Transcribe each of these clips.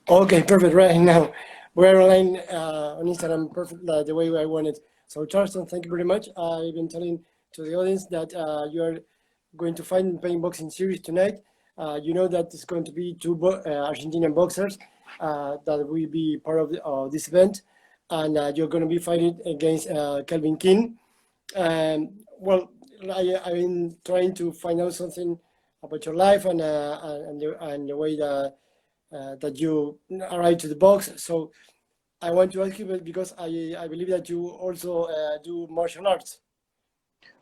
Okay, perfect. Right now, we're online on Instagram, perfect the way I want it. So, Charleston, thank you very much. I've been telling to the audience that you are going to find paying boxing series tonight. You know that it's going to be two Argentinian boxers that will be part of this event, and you're going to be fighting against Kelvin King. Well, I've been trying to find out something about your life and the way that you arrived to the box. So I want to ask you because I believe that you also do martial arts.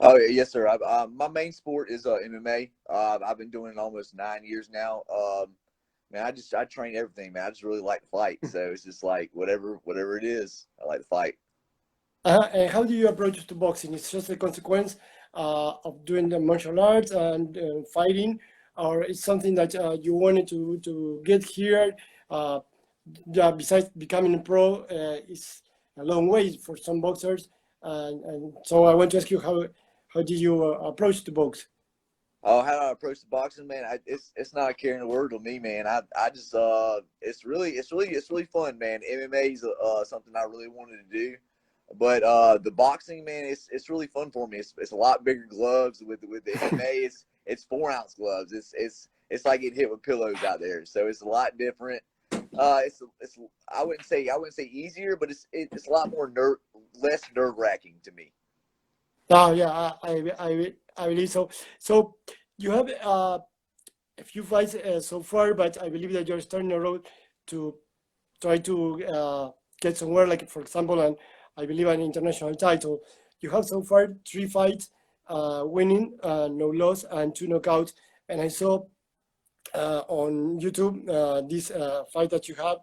Oh yes, sir. My main sport is MMA. I've been doing it almost 9 years now. Man, I train everything, man. I just really like to fight, so it's just like whatever it is, I like to fight. And how do you approach to boxing? It's just a consequence of doing the martial arts and fighting, or it's something that you wanted to get here. Uh, yeah, besides becoming a pro, it's a long way for some boxers, and so I want to ask you how did you approach the box? Oh, how do I approach the boxing, man? It's not a care in the world to me, man. I just it's really fun, man. MMA is something I really wanted to do, but the boxing, man, it's really fun for me. It's a lot bigger gloves with the MMA. It's 4 ounce gloves. It's like getting hit with pillows out there. So it's a lot different. It's I wouldn't say easier, but it's a lot more less nerve wracking to me. Oh yeah, I believe so. So you have a few fights so far, but I believe that you're starting a road to try to get somewhere. Like for example, and I believe an international title. You have so far three fights, winning, no loss, and two knockouts. And I saw on YouTube this fight that you have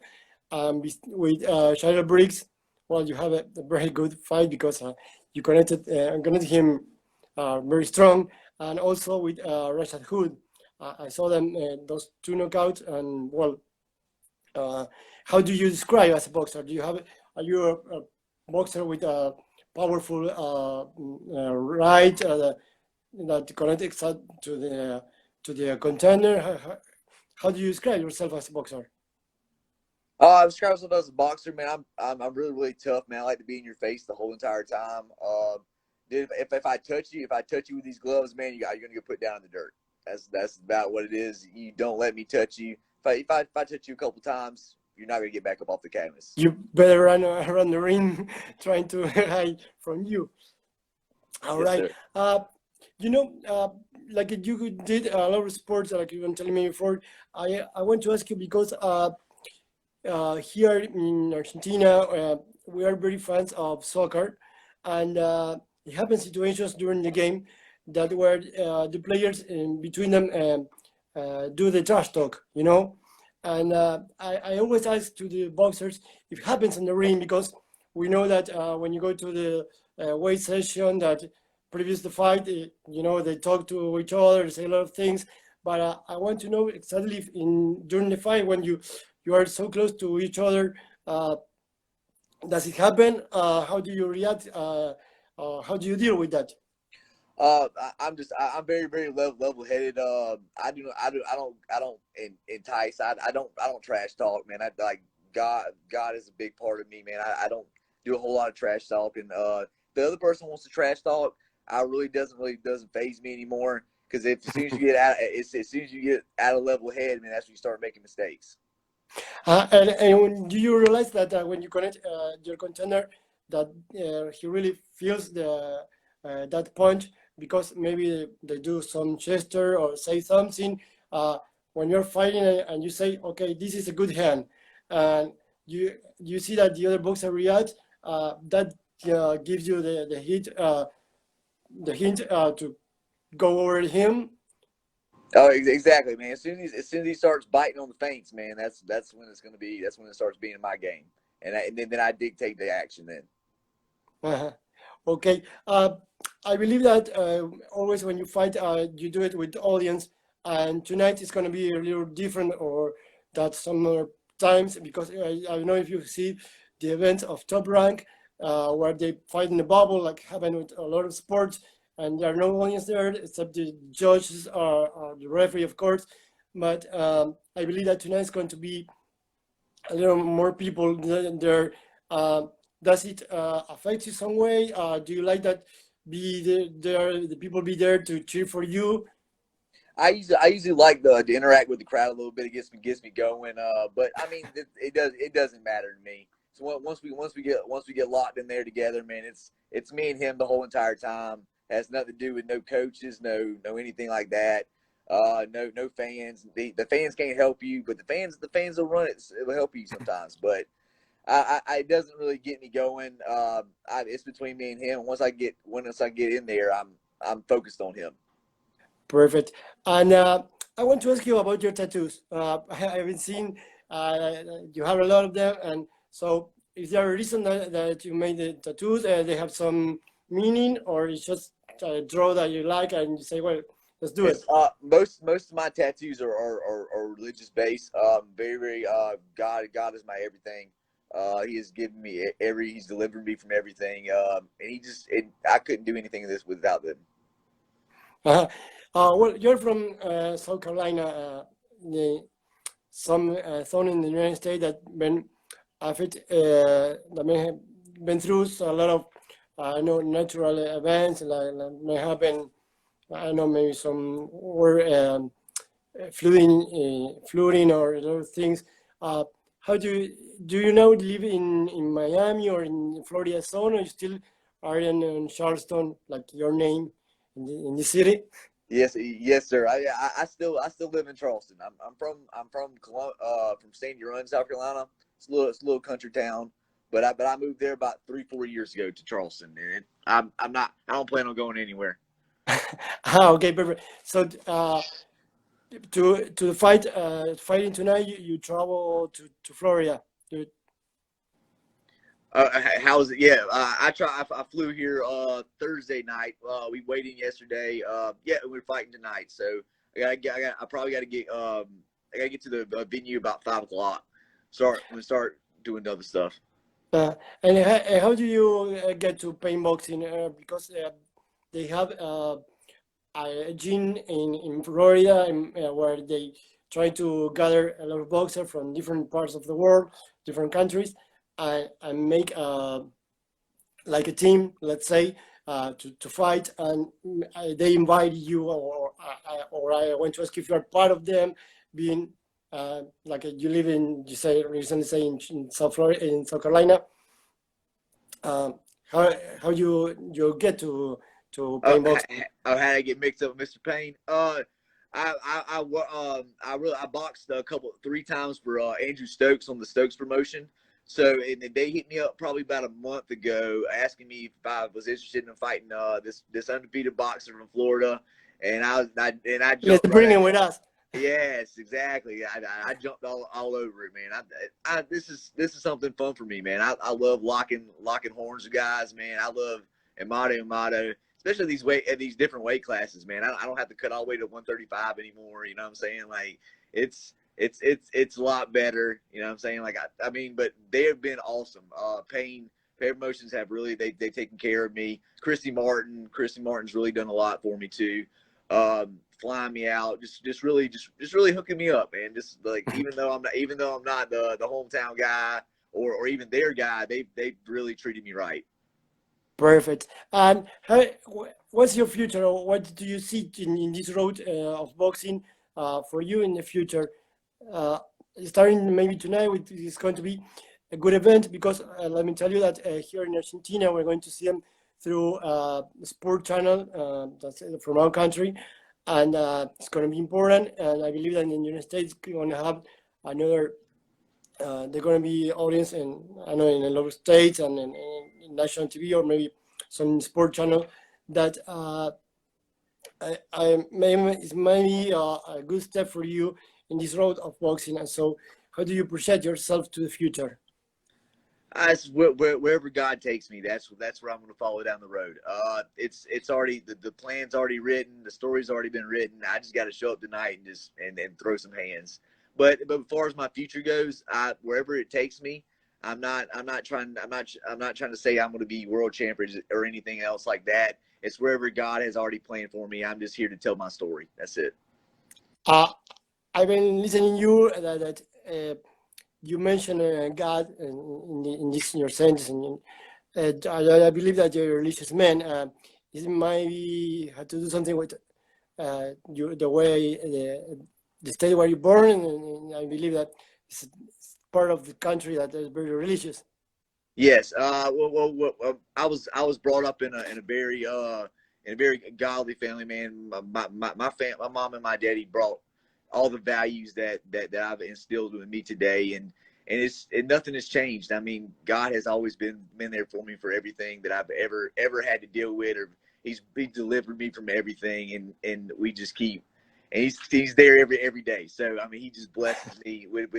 with Shadow Briggs. Well, you have a very good fight because you connected him very strong, and also with Rashad Hood. I saw them those two knockouts, and well, uh, how do you describe as a boxer? Do you have are you a boxer with a powerful right that connects to the contender? How do you describe yourself as a boxer? I describe myself as a boxer, man. I'm really tough, man. I like to be in your face the whole entire time. Dude, if I touch you with these gloves, man, you're gonna get put down in the dirt. That's about what it is. You don't let me touch you. If I touch you a couple times, you're not gonna get back up off the canvas. You better run around the ring trying to hide from you. All Yes, right. sir. Uh, you know, like you did a lot of sports, like you were telling me before. I want to ask you because here in Argentina, we are very fans of soccer, and it happens situations during the game that where the players in between them do the trash talk, you know. And I always ask to the boxers if it happens in the ring because we know that when you go to the weight session that previous the fight, you know, they talk to each other, say a lot of things. But I want to know exactly if in during the fight when you are so close to each other. Does it happen? How do you react? How do you deal with that? I'm very level headed. I don't entice. I don't trash talk, man. I like God is a big part of me, man. I don't do a whole lot of trash talk, and the other person wants to trash talk. I really doesn't phase me anymore because if as soon as you get out, as soon as you get out of level head, man, that's when you start making mistakes. Do you realize that when you connect your contender, that he really feels the that punch because maybe they do some gesture or say something when you're fighting and you say, okay, this is a good hand, and you see that the other boxer reacts, that gives you the hint to go over him. Oh, exactly, man. As soon as he starts biting on the feints, man, that's when it's gonna be. That's when it starts being in my game, and then I dictate the action. Then. Uh-huh. Okay. I believe that always when you fight, you do it with the audience, and tonight is going to be a little different, or that some other times because I don't know if you see the events of Top Rank, where they fight in the bubble, like happen with a lot of sports, and there are no audience there except the judges or the referee, of course. But I believe that tonight is going to be a little more people there. Uh, does it affect you some way? Do you like that? The people be there to cheer for you. I usually like to interact with the crowd a little bit. It gets me going. But I mean, it doesn't matter to me. So once we get locked in there together, man, it's me and him the whole entire time. It has nothing to do with no coaches, no anything like that. No fans. The fans can't help you, but the fans will run it. It'll help you sometimes, but it doesn't really get me going. It's between me and him. Once I get in there, I'm focused on him. Perfect. And I want to ask you about your tattoos. I haven't seen you have a lot of them, and so is there a reason that you made the tattoos? They have some meaning, or it's just a draw that you like, and you say, "Well, let's do it." It's most of my tattoos are religious based. Very God is my everything. He has given me he's delivered me from everything. And I couldn't do anything of this without them. Well, you're from South Carolina. Some zone in the United States that that may have been through a lot of natural events like may happen. I don't know, maybe some were flooding or those things. How do you now live in Miami or in Florida zone, or you still are in Charleston, like your name in the city? Yes, sir. I still live in Charleston. I'm from Sandy Run, South Carolina. It's a little country town, but I moved there about 3-4 years ago to Charleston, and I don't plan on going anywhere. Okay, perfect. So to the fighting tonight, you travel to Florida. To, How's it? Yeah, I flew here Thursday night. We weighed in yesterday. Yeah, we're fighting tonight. So I probably got to get I got to get to the venue about 5 o'clock. Start doing other stuff. uh, and how do you get to paint boxing? Because they have a gym in Florida where they try to gather a lot of boxers from different parts of the world, different countries, and make like a team, let's say, to fight, and they invite you, or I want to ask if you are part of them, being like you live in, you say recently say in South Florida, in South Carolina. Um, how you get to Oh, playing boxing? how did I get mixed up with Mr. Payne? I boxed 3 times for Andrew Stokes on the Stokes promotion. So and they hit me up probably about a month ago, asking me if I was interested in fighting this undefeated boxer from Florida, and I Let's jumped right bring at him it. with us. Yes, exactly. I jumped all over it, man. This is something fun for me, man. I love locking horns with guys, man. I love Amato, especially these different weight classes, man. I don't have to cut all the way to 135 anymore. You know what I'm saying? Like it's a lot better. You know what I'm saying? Like I mean, but they have been awesome. Pain Promotions have really they've taken care of me. Christy Martin's really done a lot for me too. Flying me out, just really hooking me up, man. Just like even though I'm not the hometown guy or even their guy, they really treated me right. Perfect. And what's your future? Or what do you see in this road of boxing for you in the future? Uh, Starting maybe tonight, it's going to be a good event because let me tell you that here in Argentina, we're going to see them through the sport channel that's from our country, and it's going to be important. And I believe that in the United States, we're going to have another. They're going to be audience in I know in a lot of states and in national TV or maybe some sport channel that it's maybe a good step for you in this road of boxing. And so, how do you project yourself to the future? Wherever God takes me, that's where I'm going to follow down the road. It's already the plan's already written, the story's already been written. I just got to show up tonight and and throw some hands. But as far as my future goes, wherever it takes me, I'm not trying to say I'm going to be world champion or anything else like that. It's wherever God has already planned for me. I'm just here to tell my story. That's it. Uh, I've been listening you that you mentioned God in your sentence, and I believe that you're a religious man. It might be have to do something with the way the state where you're born, and I believe that it's part of the country that is very religious. Yes. I was brought up in a very godly family, man. My mom and my daddy brought all the values that I've instilled in me today, and nothing has changed. I mean, God has always been there for me for everything that I've ever had to deal with, or He's delivered me from everything, and we just keep. And he's there every day. So I mean, he just blesses me with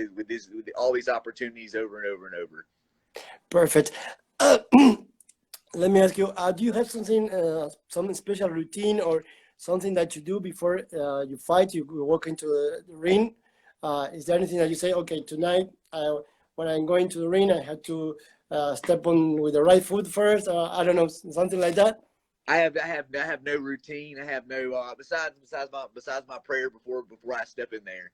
all these opportunities over and over and over. Perfect. Let me ask you, do you have some special routine or something that you do before you fight? You walk into the ring. Is there anything that you say, okay, tonight when I'm going to the ring, I have to step on with the right foot first? I don't know, something like that. I have no routine. I have no besides my prayer before I step in there.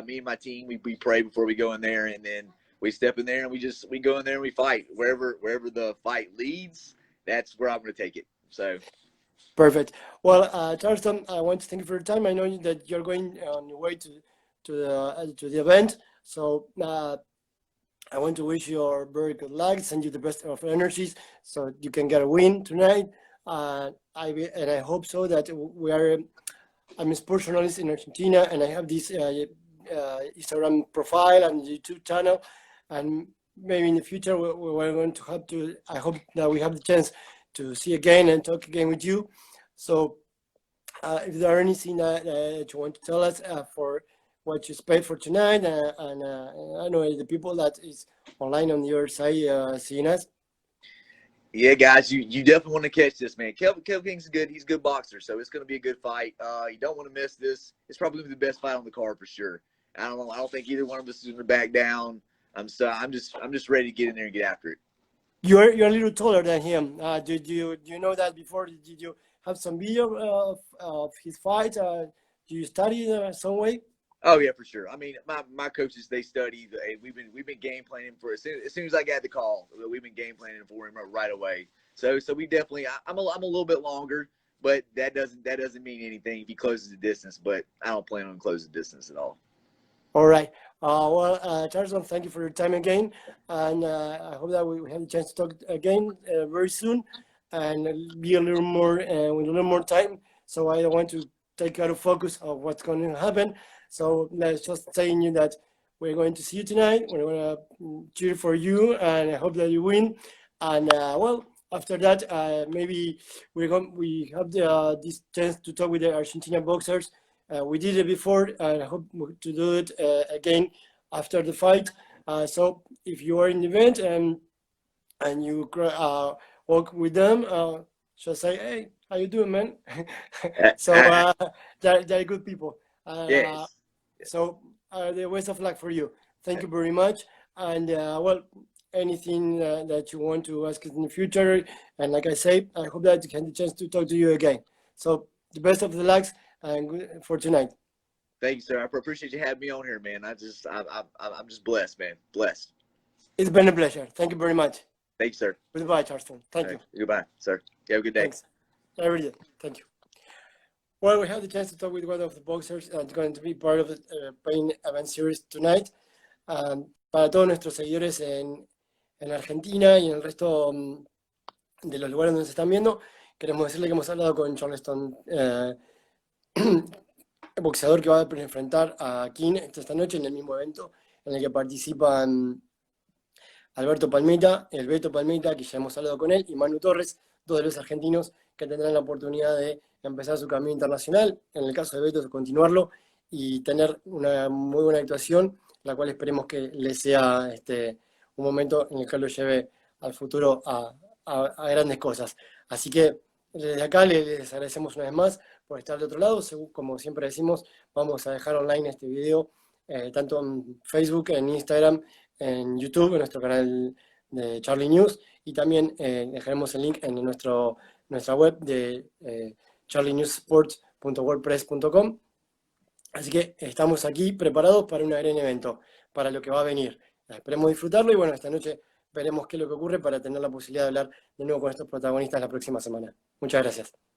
Me and my team, we pray before we go in there, and then we step in there and we go in there and we fight. Wherever the fight leads, that's where I'm going to take it. So perfect. Well, Charleston, I want to thank you for your time. I know that you're going on your way to the event, so I want to wish you very good luck. Send you the best of energies so you can get a win tonight. I hope so that I'm a sports journalist in Argentina, and I have this Instagram profile and YouTube channel, and maybe in the future we're going to have to. I hope that we have the chance to see again and talk again with you. So, if there are anything that you want to tell us for what you expect for tonight, and I know the people that is online on your side seeing us. Yeah, guys, you definitely want to catch this, man. Kelvin King's good. He's a good boxer, so it's going to be a good fight. You don't want to miss this. It's probably the best fight on the card for sure. I don't think either one of us is going to back down. I'm just ready to get in there and get after it. You're a little taller than him. Do you know that before? Did you have some video of his fight? Do you study some way? Oh yeah, for sure. I mean, my coaches, they study. We've been game planning for as soon as I got the call. We've been game planning for him right away. So we definitely. I'm a little bit longer, but that doesn't mean anything if he closes the distance. But I don't plan on closing the distance at all. All right. Charleston, thank you for your time again, and I hope that we have a chance to talk again very soon, and be a little more with a little more time. So I don't want to take out of focus of what's going to happen. So let's just telling you that we're going to see you tonight. We're going to cheer for you, and I hope that you win. And after that, maybe we have this chance to talk with the Argentina boxers. We did it before, and I hope to do it again after the fight. So if you are in the event and you walk with them, just say, "Hey, how you doing, man?" So they're good people. Yes. So the best of luck for you. Thank you very much. And anything that you want to ask us in the future, and like I say, I hope that you get the chance to talk to you again. So the best of the lucks and good for tonight. Thank you, sir. I appreciate you having me on here, man. I'm just blessed, man. Blessed. It's been a pleasure. Thank you very much. Thank you, sir. Goodbye, Charleston. Thank you. Goodbye, sir. You have a good day. Thanks. Every day. Thank you. Well, we have the chance to talk with one of the boxers that's going to be part of the Pain Event Series tonight. Para todos nuestros seguidores en Argentina y en el resto de los lugares donde se están viendo, queremos decirle que hemos hablado con Charleston, boxeador que va a enfrentar a King esta noche en el mismo evento en el que participan Alberto Palmeta, el Beto Palmeta, que ya hemos hablado con él, y Manu Torres, dos de los argentinos que tendrán la oportunidad de empezar su camino internacional, en el caso de Beto, continuarlo y tener una muy buena actuación, la cual esperemos que le sea un momento en el que lo lleve al futuro a grandes cosas. Así que desde acá les agradecemos una vez más por estar de otro lado. Como siempre decimos, vamos a dejar online este video, tanto en Facebook, en Instagram, en YouTube, en nuestro canal de Charlie News, y también dejaremos el link en nuestra web de charlienewssports.wordpress.com. Así que estamos aquí preparados para un gran evento, para lo que va a venir. esperemos disfrutarlo y bueno, esta noche veremos qué es lo que ocurre para tener la posibilidad de hablar de nuevo con estos protagonistas la próxima semana. Muchas gracias.